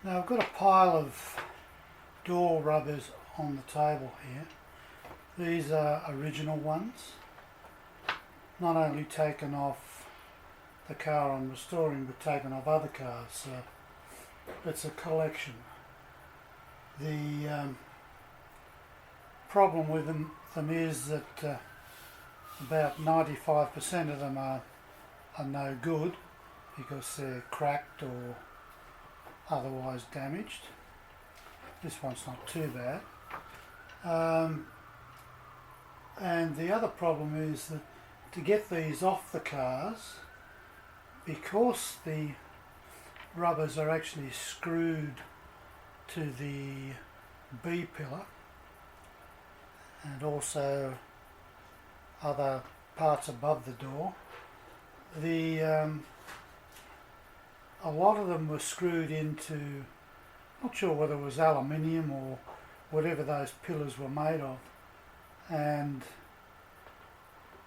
Now I've got a pile of door rubbers on the table here. These are original ones, not only taken off the car I'm restoring but taken off other cars, so it's a collection. The problem with them is that about 95% of them are no good because they're cracked or otherwise damaged. This one's not too bad. And the other problem is that to get these off the cars, because the rubbers are actually screwed to the B pillar and also other parts above the door, a lot of them were screwed into, not sure whether it was aluminium or whatever those pillars were made of, and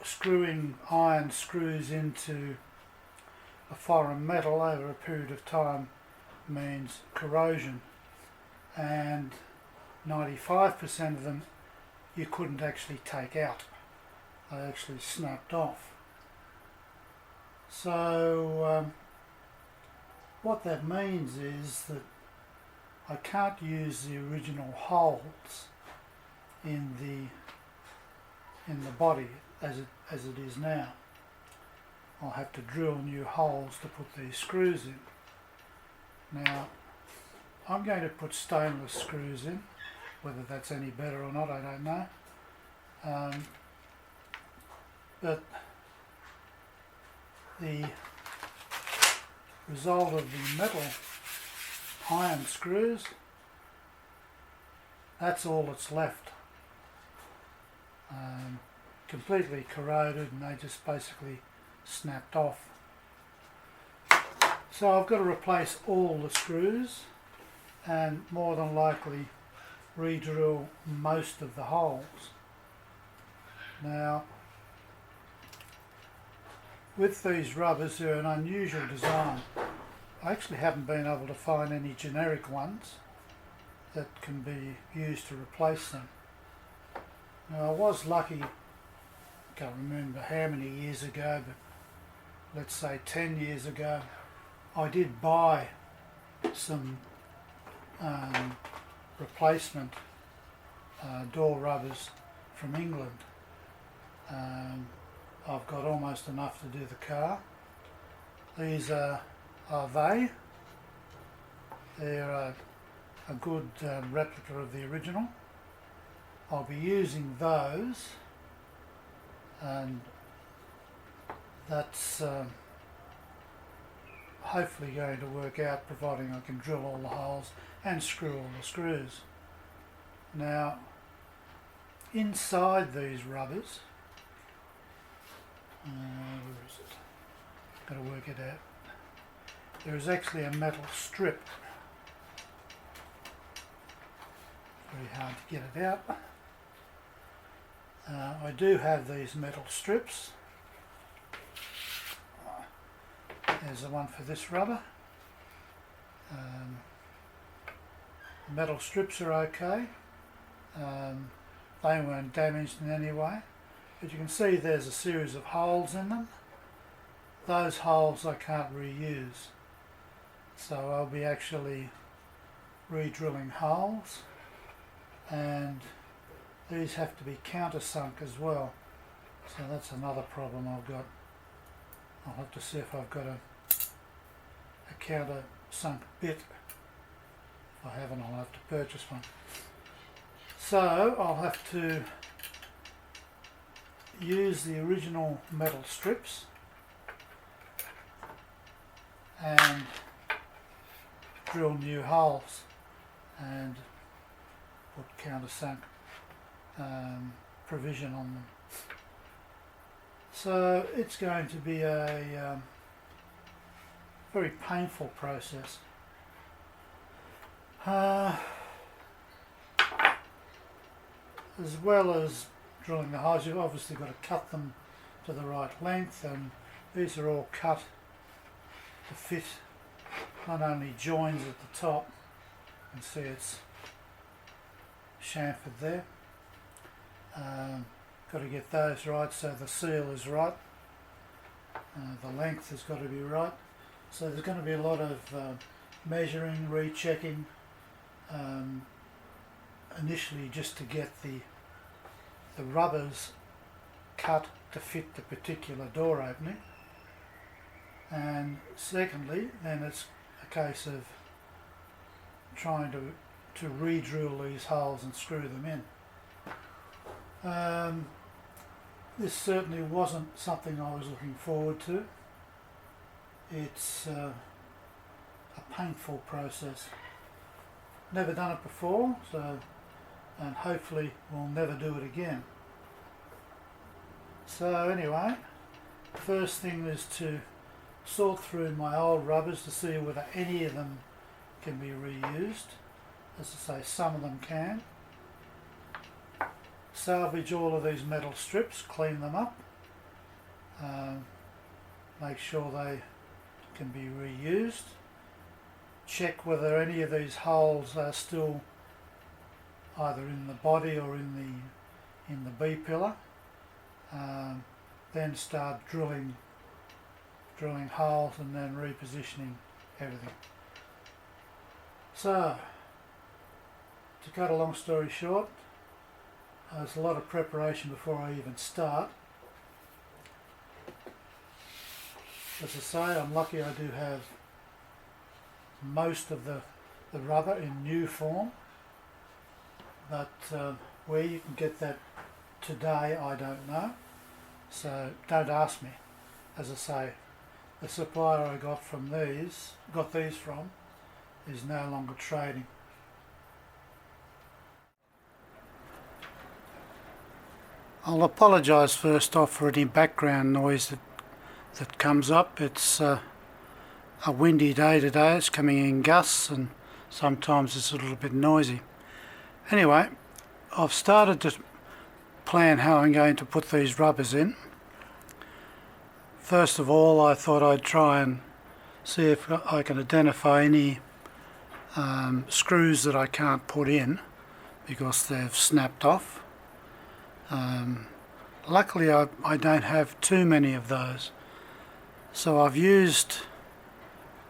screwing iron screws into a foreign metal over a period of time means corrosion, and 95% of them you couldn't actually take out. They actually snapped off. So what that means is that I can't use the original holes in the body as it is now. I'll have to drill new holes to put these screws in. Now I'm going to put stainless screws in. Whether that's any better or not, I don't know. But the result of the metal iron screws, that's all that's left. Completely corroded, and they just basically snapped off. So I've got to replace all the screws and more than likely re-drill most of the holes. Now with these rubbers, they're an unusual design. I actually haven't been able to find any generic ones that can be used to replace them. Now I was lucky, I can't remember how many years ago, but let's say 10 years ago, I did buy some replacement door rubbers from England. I've got almost enough to do the car. These are they. They're a good replica of the original. I'll be using those, and that's hopefully going to work out, providing I can drill all the holes and screw all the screws. Now inside these rubbers, where is it? Got to work it out. There is actually a metal strip. Very hard to get it out. I do have these metal strips. There's the one for this rubber. The metal strips are okay. They weren't damaged in any way. But you can see there's a series of holes in them. Those holes I can't reuse. So I'll be actually re-drilling holes, and these have to be countersunk as well. So that's another problem I've got. I'll have to see if I've got a countersunk bit. If I haven't, I'll have to purchase one. So I'll have to use the original metal strips and drill new holes and put countersunk provision on them. So it's going to be a very painful process. As well as drilling the holes, you've obviously got to cut them to the right length, and these are all cut to fit not only joins at the top can see it's chamfered there. Got to get those right so the seal is right. The length has got to be right. So there's going to be a lot of measuring, rechecking, initially just to get the rubbers cut to fit the particular door opening, and secondly then it's a case of trying to re-drill these holes and screw them in. This certainly wasn't something I was looking forward to. It's a painful process. Never done it before, and hopefully we'll never do it again. So anyway, first thing is to sort through my old rubbers to see whether any of them can be reused. As I say, some of them can. Salvage all of these metal strips, clean them up, make sure they can be reused, check whether any of these holes are still either in the body or in the B-pillar, then start drilling holes and then repositioning everything. So, to cut a long story short, there's a lot of preparation before I even start. As I say, I'm lucky I do have most of the rubber in new form, but where you can get that today I don't know, so don't ask me. As I say, the supplier I got these from is no longer trading. I'll apologise first off for any background noise that comes up. It's a windy day today, it's coming in gusts and sometimes it's a little bit noisy. Anyway, I've started to plan how I'm going to put these rubbers in. First of all, I thought I'd try and see if I can identify any screws that I can't put in because they've snapped off. Luckily I don't have too many of those, so I've used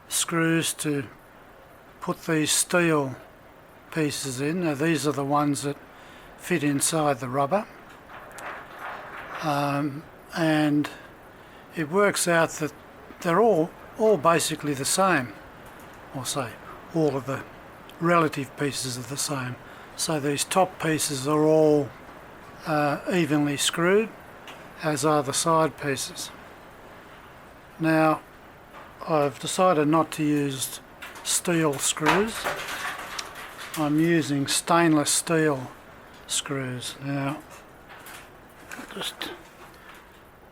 screws to put these steel pieces in. Now these are the ones that fit inside the rubber, and it works out that they're all basically the same, or say all of the relative pieces are the same. So these top pieces are all evenly screwed, as are the side pieces. Now I've decided not to use steel screws. I'm using stainless steel screws. Now just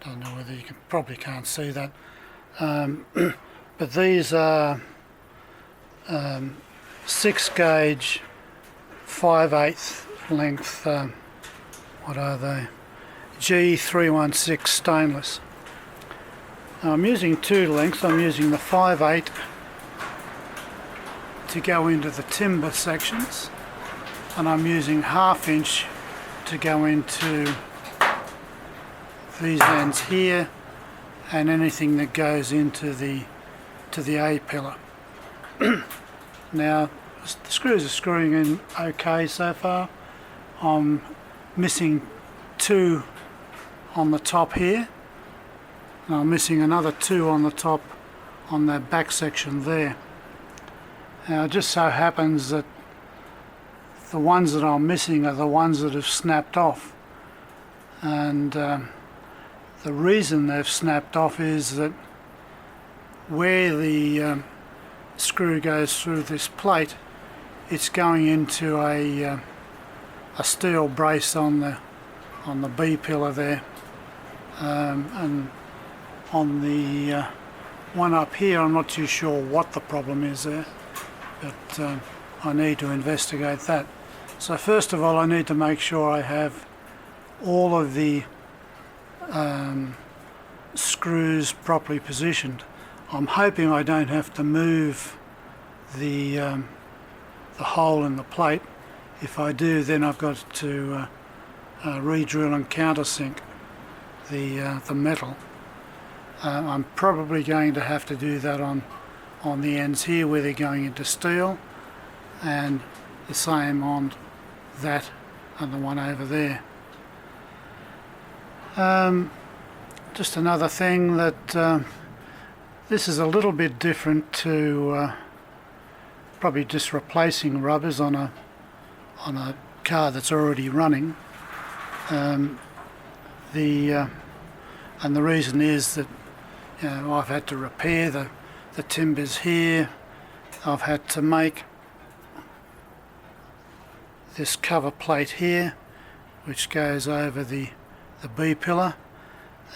don't know whether you probably can't see that, but these are 6 gauge 5/8 length, what are they, G316 stainless. Now I'm using 2 lengths. I'm using the 5/8 to go into the timber sections, and I'm using 1/2 inch to go into these ends here and anything that goes into the A-pillar. Now the screws are screwing in okay so far. I'm missing 2 on the top here, and I'm missing another 2 on the top on that back section there. Now it just so happens that the ones that I'm missing are the ones that have snapped off, and the reason they've snapped off is that where the screw goes through this plate, it's going into a steel brace on the B pillar there, and on the one up here I'm not too sure what the problem is there, but I need to investigate that. So first of all I need to make sure I have all of the screws properly positioned. I'm hoping I don't have to move the hole in the plate. If I do, then I've got to re-drill and countersink the metal. I'm probably going to have to do that on the ends here where they're going into steel, and the same on that and the one over there. Just another thing that this is a little bit different to probably just replacing rubbers on a car that's already running. And the reason is that, you know, I've had to repair the timbers here. I've had to make this cover plate here, which goes over the B pillar,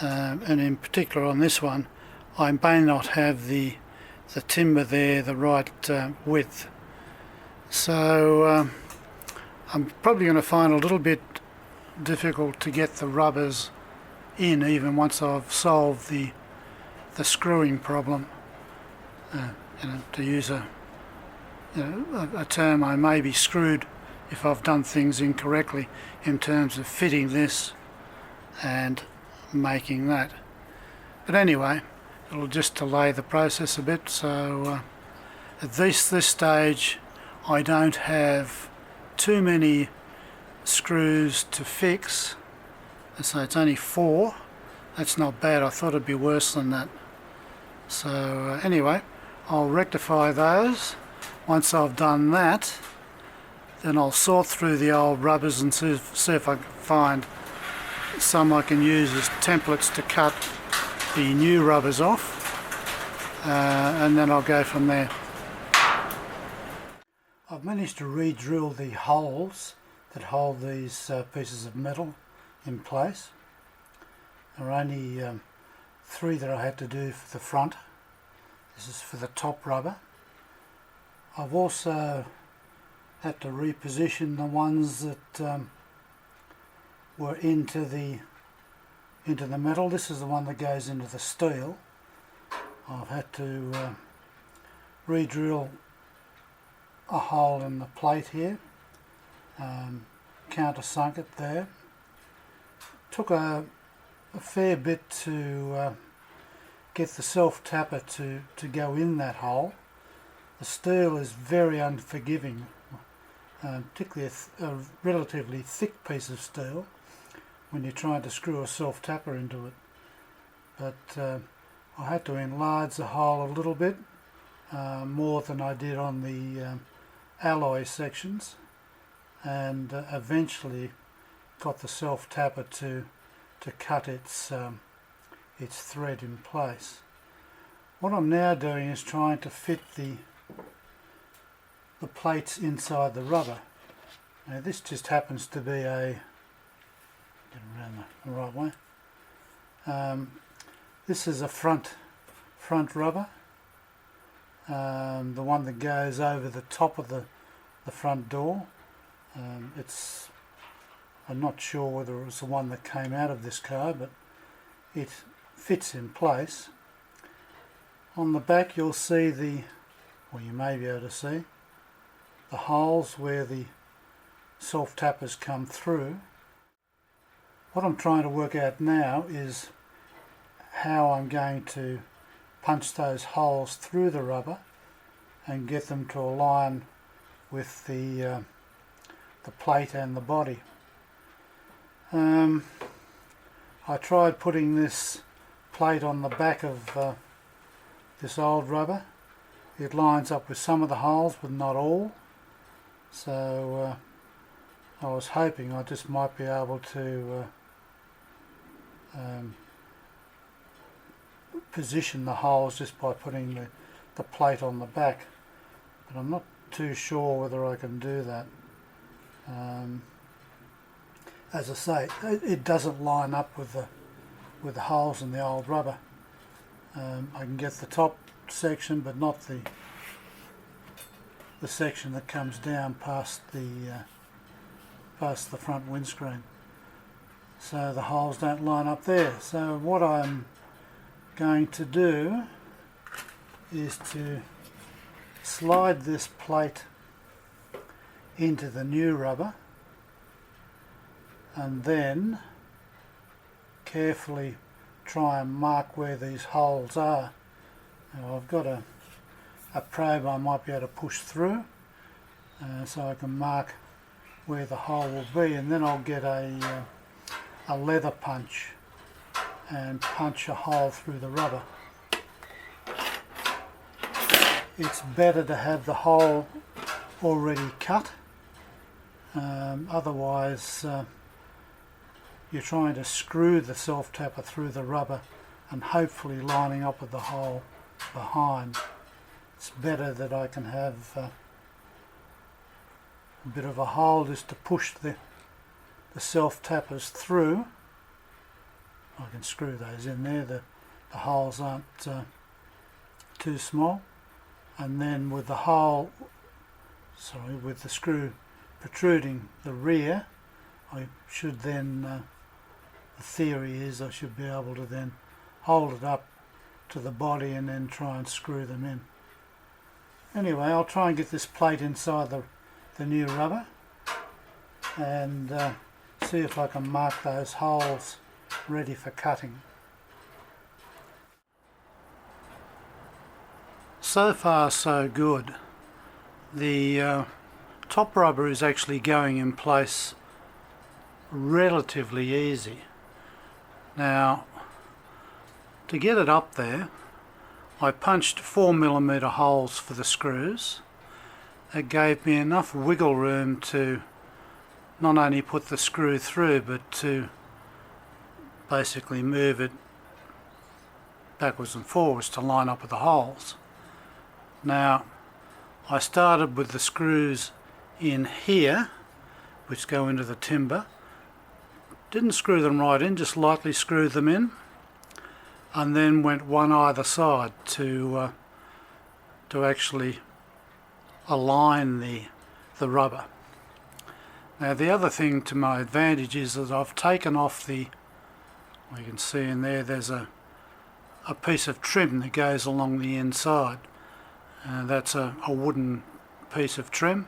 and in particular on this one I may not have the timber there the right width, so I'm probably going to find a little bit difficult to get the rubbers in, even once I've solved the screwing problem. You know, to use a term, I may be screwed if I've done things incorrectly in terms of fitting this and making that. But anyway, it'll just delay the process a bit, so at this stage I don't have too many screws to fix, so it's only 4. That's not bad. I thought it'd be worse than that. So anyway, I'll rectify those. Once I've done that, then I'll sort through the old rubbers and see if I can find some I can use as templates to cut the new rubbers off, and then I'll go from there. I've managed to re-drill the holes that hold these pieces of metal in place. There are only 3 that I had to do for the front. This is for the top rubber. I've also had to reposition the ones that were into the metal. This is the one that goes into the steel. I've had to re-drill a hole in the plate here, countersunk it there. Took a fair bit to get the self-tapper to go in that hole. The steel is very unforgiving, particularly a relatively thick piece of steel when you're trying to screw a self-tapper into it. But I had to enlarge the hole a little bit, more than I did on the alloy sections, and eventually got the self-tapper to cut its thread in place. What I'm now doing is trying to fit the plates inside the rubber. Now this just happens to be get around the right way. This is a front rubber, the one that goes over the top of the front door. I'm not sure whether it was the one that came out of this car, but it fits in place. On the back you'll see you may be able to see the holes where the self-tappers come through. What I'm trying to work out now is how I'm going to punch those holes through the rubber and get them to align with the plate and the body. I tried putting this plate on the back of this old rubber. It lines up with some of the holes but not all, so I was hoping I just might be able to position the holes just by putting the plate on the back, but I'm not too sure whether I can do that. As I say, it doesn't line up with the holes in the old rubber. I can get the top section, but not the section that comes down past the front windscreen. So the holes don't line up there. So what I'm going to do is to slide this plate into the new rubber, and then carefully try and mark where these holes are. Now I've got a probe I might be able to push through, so I can mark where the hole will be, and then I'll get a leather punch and punch a hole through the rubber. It's better to have the hole already cut, otherwise you're trying to screw the self-tapper through the rubber and hopefully lining up with the hole behind. It's better that I can have a bit of a hole just to push the self-tappers through. I can screw those in there, the holes aren't too small, and then with the hole, with the screw protruding the rear, I should then, the theory is I should be able to then hold it up to the body and then try and screw them in. Anyway, I'll try and get this plate inside the new rubber and see if I can mark those holes ready for cutting. So far so good. The top rubber is actually going in place relatively easy. Now, to get it up there, I punched 4mm holes for the screws. It gave me enough wiggle room to not only put the screw through, but to basically move it backwards and forwards to line up with the holes. Now, I started with the screws in here, which go into the timber. Didn't screw them right in, just lightly screwed them in, and then went one either side to actually align the rubber. Now the other thing to my advantage is that I've taken off you can see in there's a piece of trim that goes along the inside. That's a wooden piece of trim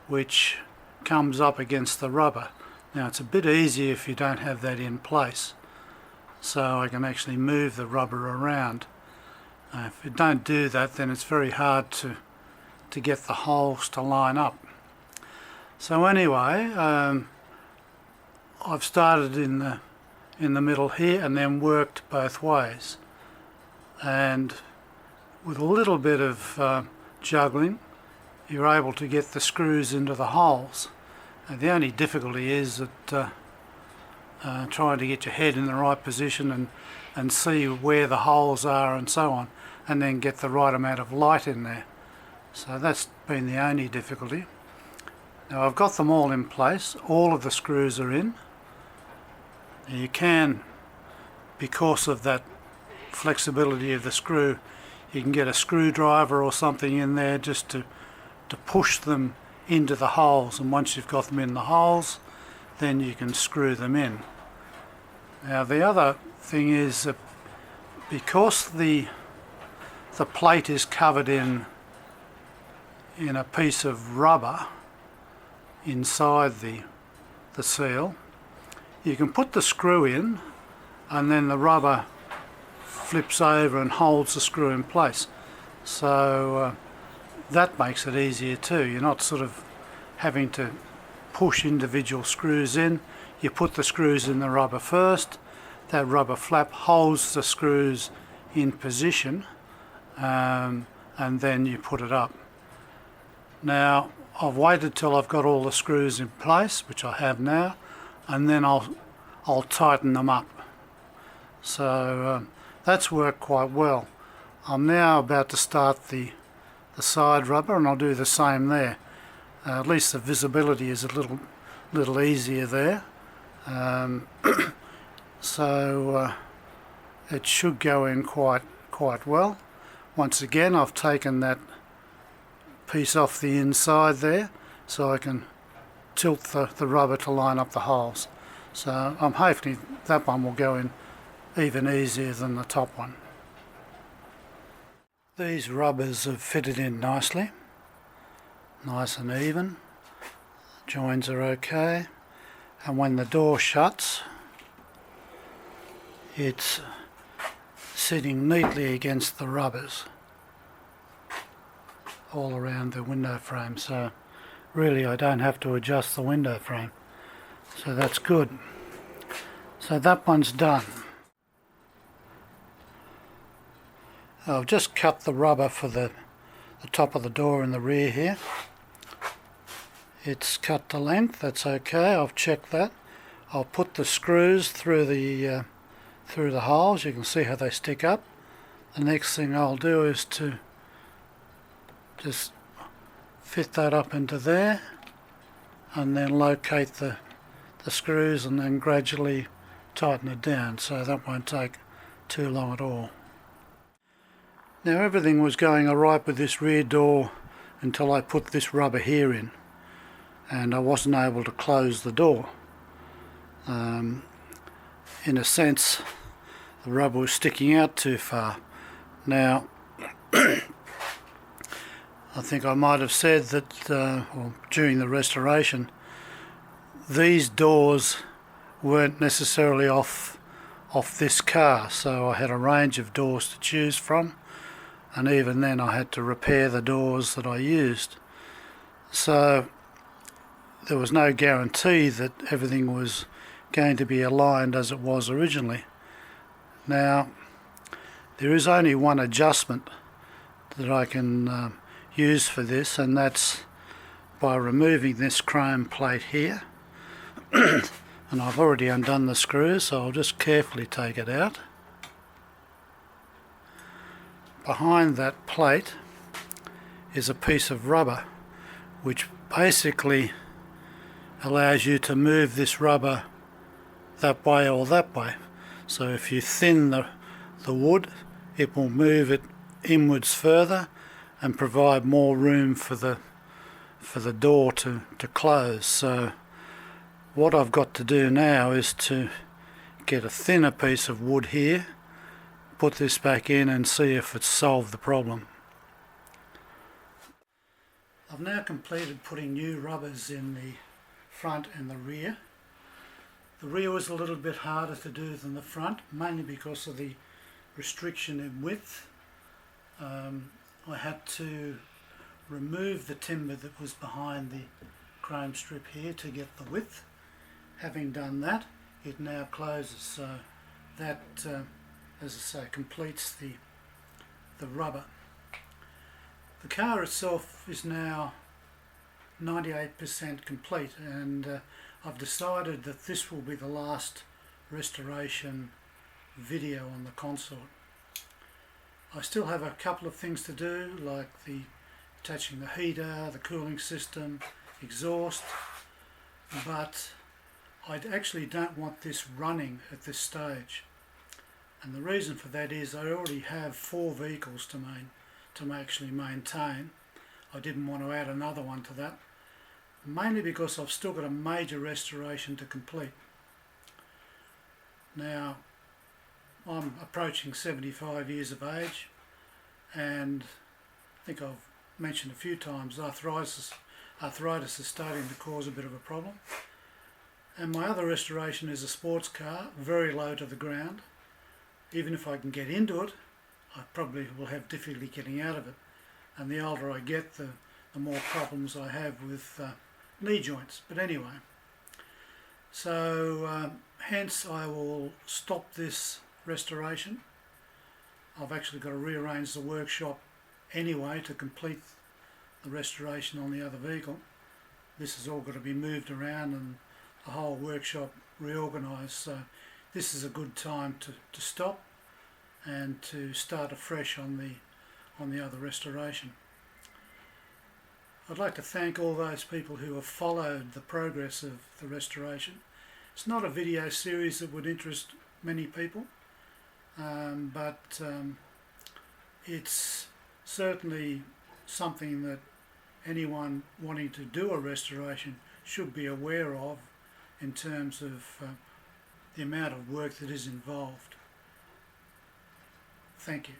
which comes up against the rubber. Now it's a bit easier if you don't have that in place, so I can actually move the rubber around. If you don't do that, then it's very hard to get the holes to line up. So anyway, I've started in the middle here and then worked both ways, and with a little bit of juggling you're able to get the screws into the holes. And the only difficulty is that trying to get your head in the right position and see where the holes are and so on, and then get the right amount of light in there. So that's been the only difficulty. Now I've got them all in place, all of the screws are in. Now you can, because of that flexibility of the screw, you can get a screwdriver or something in there just to push them into the holes, and once you've got them in the holes, then you can screw them in. Now the other thing is that because the plate is covered in a piece of rubber inside the seal, you can put the screw in and then the rubber flips over and holds the screw in place. So that makes it easier too. You're not sort of having to push individual screws in. You put the screws in the rubber first, that rubber flap holds the screws in position, and then you put it up. Now I've waited till I've got all the screws in place, which I have now, and then I'll tighten them up. So that's worked quite well. I'm now about to start the side rubber, and I'll do the same there. At least the visibility is a little easier there. So it should go in quite well. Once again, I've taken that piece off the inside there so I can tilt the rubber to line up the holes. So I'm hoping that one will go in even easier than the top one. These rubbers have fitted in nicely, nice and even. joins are okay, and when the door shuts it's sitting neatly against the rubbers all around the window frame, so really I don't have to adjust the window frame, so that's good. So that one's done. I've just cut the rubber for the top of the door in the rear here. It's cut to length, that's okay, I've checked that. I'll put the screws through the holes. You can see how they stick up. The next thing I'll do is to just fit that up into there and then locate the screws and then gradually tighten it down, so that won't take too long at all. Now everything was going alright with this rear door until I put this rubber here in, and I wasn't able to close the door. In a sense, the rubber was sticking out too far. Now I think I might have said that during the restoration these doors weren't necessarily off this car, so I had a range of doors to choose from, and even then I had to repair the doors that I used. So there was no guarantee that everything was going to be aligned as it was originally. Now there is only one adjustment that I can use for this, and that's by removing this chrome plate here. And I've already undone the screws, so I'll just carefully take it out. Behind that plate is a piece of rubber which basically allows you to move this rubber that way or that way. So if you thin the wood, it will move it inwards further and provide more room for the door to close. So what I've got to do now is to get a thinner piece of wood here, put this back in and see if it's solved the problem. I've now completed putting new rubbers in the front and the rear. The rear was a little bit harder to do than the front, mainly because of the restriction in width. I had to remove the timber that was behind the chrome strip here to get the width. Having done that, it now closes, so that, as I say, completes the rubber. The car itself is now 98% complete, and I've decided that this will be the last restoration video on the Consort. I still have a couple of things to do, like attaching the heater, the cooling system, exhaust, but I actually don't want this running at this stage. And the reason for that is I already have 4 vehicles to actually maintain. I didn't want to add another one to that, mainly because I've still got a major restoration to complete. Now, I'm approaching 75 years of age, and I think I've mentioned a few times arthritis is starting to cause a bit of a problem. And my other restoration is a sports car, very low to the ground. Even if I can get into it, I probably will have difficulty getting out of it. And the older I get, the more problems I have with knee joints. But anyway, so hence I will stop this restoration. I've actually got to rearrange the workshop anyway to complete the restoration on the other vehicle. This has all got to be moved around and the whole workshop reorganised, so this is a good time to stop and to start afresh on the other restoration. I'd like to thank all those people who have followed the progress of the restoration. It's not a video series that would interest many people, but it's certainly something that anyone wanting to do a restoration should be aware of in terms of the amount of work that is involved. Thank you.